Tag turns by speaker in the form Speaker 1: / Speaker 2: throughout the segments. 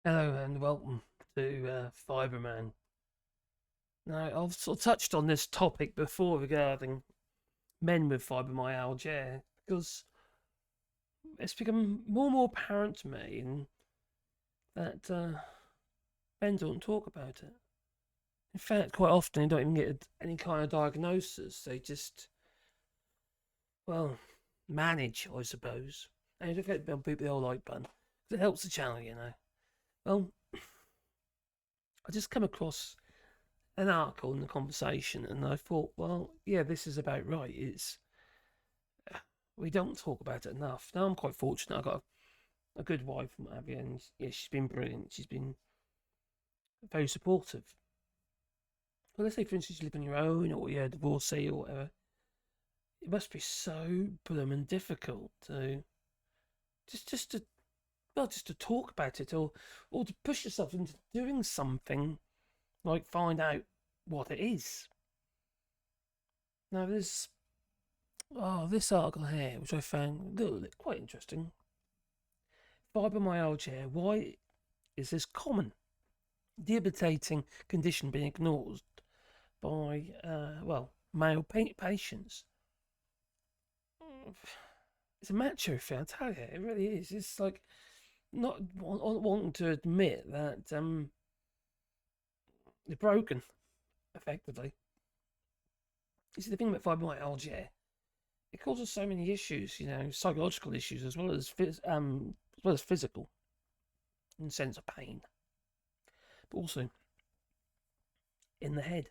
Speaker 1: Hello and welcome to Fiberman. Now, I've sort of touched on this topic before regarding men with fibromyalgia because it's become more and more apparent to me that men don't talk about it. In fact, quite often they don't even get any kind of diagnosis. They just, well, manage, I suppose. And you don't get beat the old like button. It helps the channel, you know. Well, I just come across an article in the conversation, and I thought, well, yeah, this is about right. It's we don't talk about it enough. Now I'm quite fortunate. I got a good wife, and what have you, and yeah, she's been brilliant. She's been very supportive. Well, let's say, for instance, you live on your own, or you're divorcee, or whatever. It must be so blooming difficult to just to just to talk about it, or to push yourself into doing something like find out what it is. Now, this article here, which I found quite interesting. Fibromyalgia. Why is this common? Debilitating condition being ignored by, male patients. It's a macho thing, I tell you. It really is. It's like not wanting to admit that they're broken, effectively. You see, the thing about fibromyalgia, it causes so many issues, psychological issues as well as physical, in the sense of pain, but also in the head.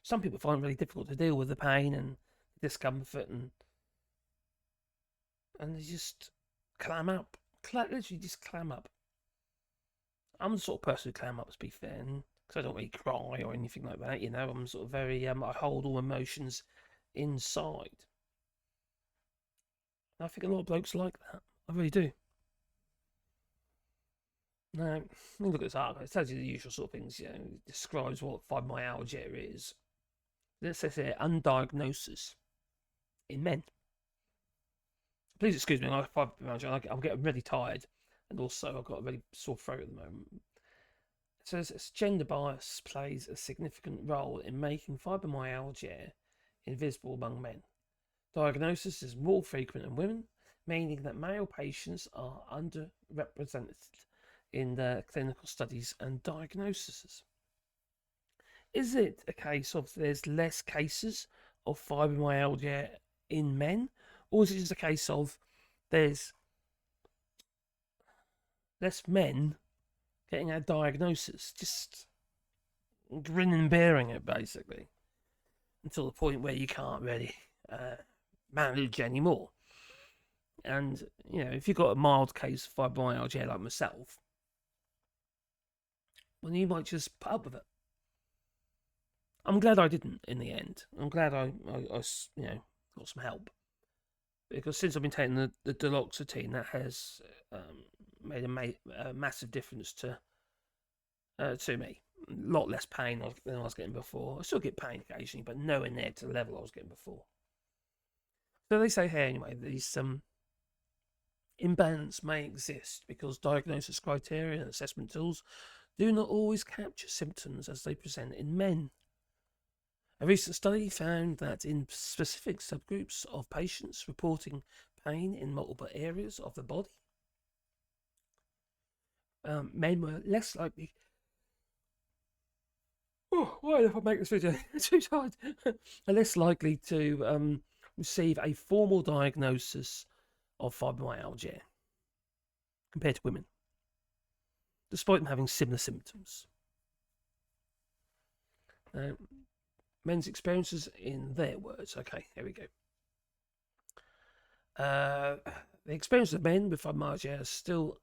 Speaker 1: Some people find it really difficult to deal with the pain and discomfort, and they just clam up, literally just clam up. I'm the sort of person who clam up, to be fair, because I don't really cry or anything like that. I'm sort of very I hold all emotions inside. And I think a lot of blokes like that. I really do. Now, let me look at this article. It tells you the usual sort of things. It describes what fibromyalgia is. It says here, undiagnosis in men. Please excuse me, I have fibromyalgia. I'm getting really tired, and also I've got a really sore throat at the moment. It says gender bias plays a significant role in making fibromyalgia invisible among men. Diagnosis is more frequent in women, meaning that male patients are underrepresented in the clinical studies and diagnoses. Is it a case of there's less cases of fibromyalgia in men, or is it just a case of there's less men getting a diagnosis, just grinning and bearing it, basically, until the point where you can't really manage anymore? And, if you've got a mild case of fibromyalgia like myself, well, you might just put up with it. I'm glad I didn't in the end. I'm glad I got some help. Because since I've been taking the duloxetine, that has made a massive difference to me. A lot less pain than I was getting before. I still get pain occasionally, but nowhere near to the level I was getting before. So they say here anyway, these imbalance may exist because diagnosis criteria and assessment tools do not always capture symptoms as they present in men. A recent study found that in specific subgroups of patients reporting pain in multiple areas of the body, men were less likely. Oh, why if I make this video too tired? Are less likely to receive a formal diagnosis of fibromyalgia compared to women, despite them having similar symptoms. Men's experiences in their words. Okay, here we go. The experience of men with fibromyalgia is still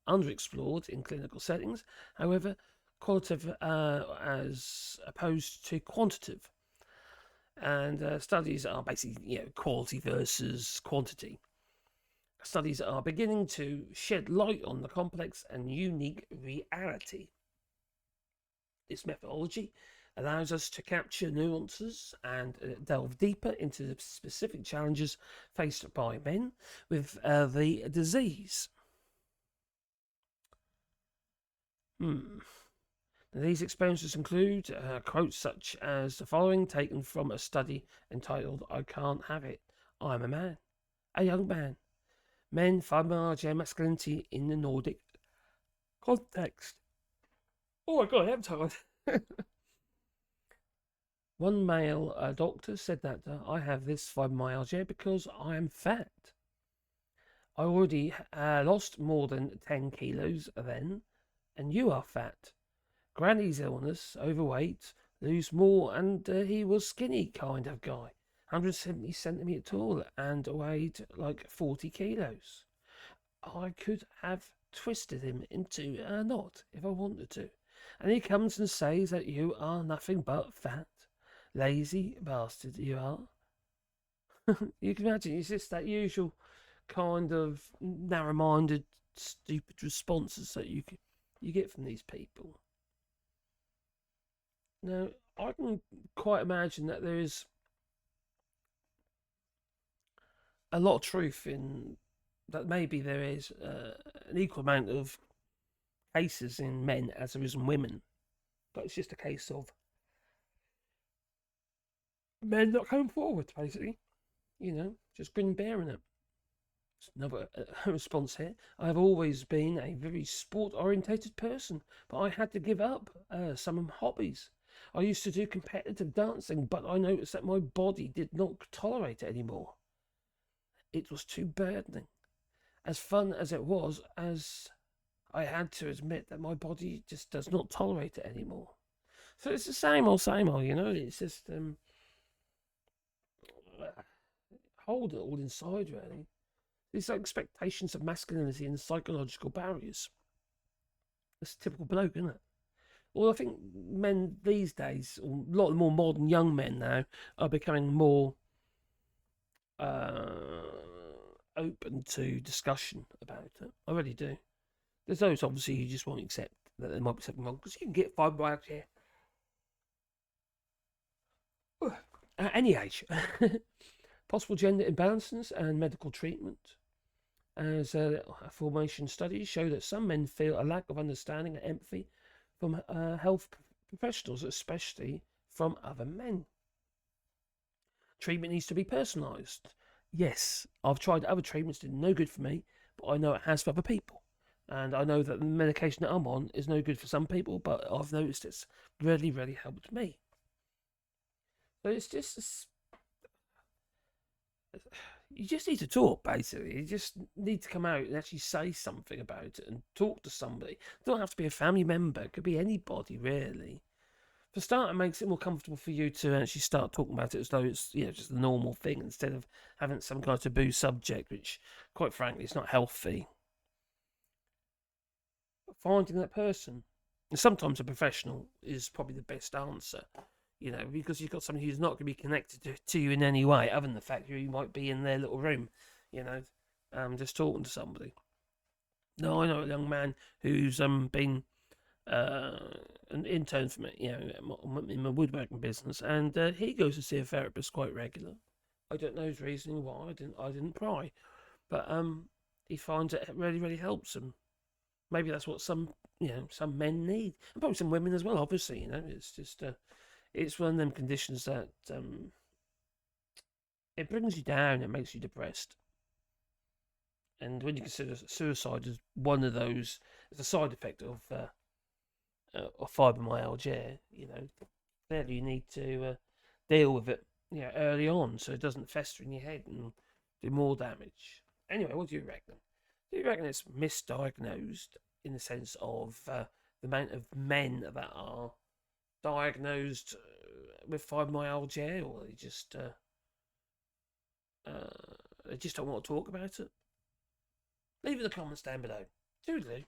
Speaker 1: underexplored in clinical settings. However, qualitative as opposed to quantitative. And studies are basically, quality versus quantity. Studies are beginning to shed light on the complex and unique reality. This methodology allows us to capture nuances and delve deeper into the specific challenges faced by men with the disease. Hmm. These experiences include quotes such as the following, taken from a study entitled "I Can't Have It. I'm a Man, a Young Man. Men, fibromyalgia, and masculinity in the Nordic context." Oh my god, I'm tired. One male doctor said that I have this fibromyalgia because I am fat. I already lost more than 10 kilos then, and you are fat. Granny's illness, overweight, lose more, and he was skinny kind of guy. 170 centimetres tall and weighed like 40 kilos. I could have twisted him into a knot if I wanted to. And he comes and says that you are nothing but fat. Lazy bastard you are. You can imagine, it's just that usual kind of narrow-minded, stupid responses that you get from these people. Now, I can quite imagine that there is a lot of truth in that. Maybe there is an equal amount of cases in men as there is in women, but it's just a case of men not coming forward, basically. Just grin bearing it. Another response here. I have always been a very sport orientated person, but I had to give up some hobbies. I used to do competitive dancing, but I noticed that my body did not tolerate it anymore. It was too burdening. As fun as it was, as I had to admit that my body just does not tolerate it anymore. So it's the same old, It's just hold it all inside, really. These expectations of masculinity and psychological barriers. That's a typical bloke, isn't it? Well, I think men these days, or a lot more modern young men now, are becoming more open to discussion about it. I really do. There's those, obviously, who just won't accept that there might be something wrong, because you can get fibromyalgia at any age. Possible gender imbalances and medical treatment. As formation studies show that some men feel a lack of understanding and empathy from health professionals, especially from other men. Treatment needs to be personalised. Yes, I've tried other treatments, did no good for me, but I know it has for other people. And I know that the medication that I'm on is no good for some people, but I've noticed it's really, really helped me. So it's just you just need to talk, basically. You just need to come out and actually say something about it and talk to somebody. It doesn't have to be a family member, it could be anybody, really. For start, it makes it more comfortable for you to actually start talking about it as though it's just a normal thing, instead of having some kind of taboo subject, which, quite frankly, is not healthy. Finding that person, and sometimes a professional, is probably the best answer. Because you've got somebody who's not going to be connected to you in any way, other than the fact you might be in their little room, just talking to somebody. No, I know a young man who's been an intern for me, in my woodworking business, and he goes to see a therapist quite regular. I don't know his reasoning why. I didn't pry, but he finds it really, really helps him. Maybe that's what some men need, and probably some women as well. Obviously, it's just it's one of them conditions that it brings you down. It makes you depressed. And when you consider suicide as one of those, as a side effect of fibromyalgia, clearly you need to deal with it, early on, so it doesn't fester in your head and do more damage. Anyway, what do you reckon? Do you reckon it's misdiagnosed in the sense of the amount of men that are diagnosed with fibromyalgia, or they just don't want to talk about it? Leave it in the comments down below. Toodaloo.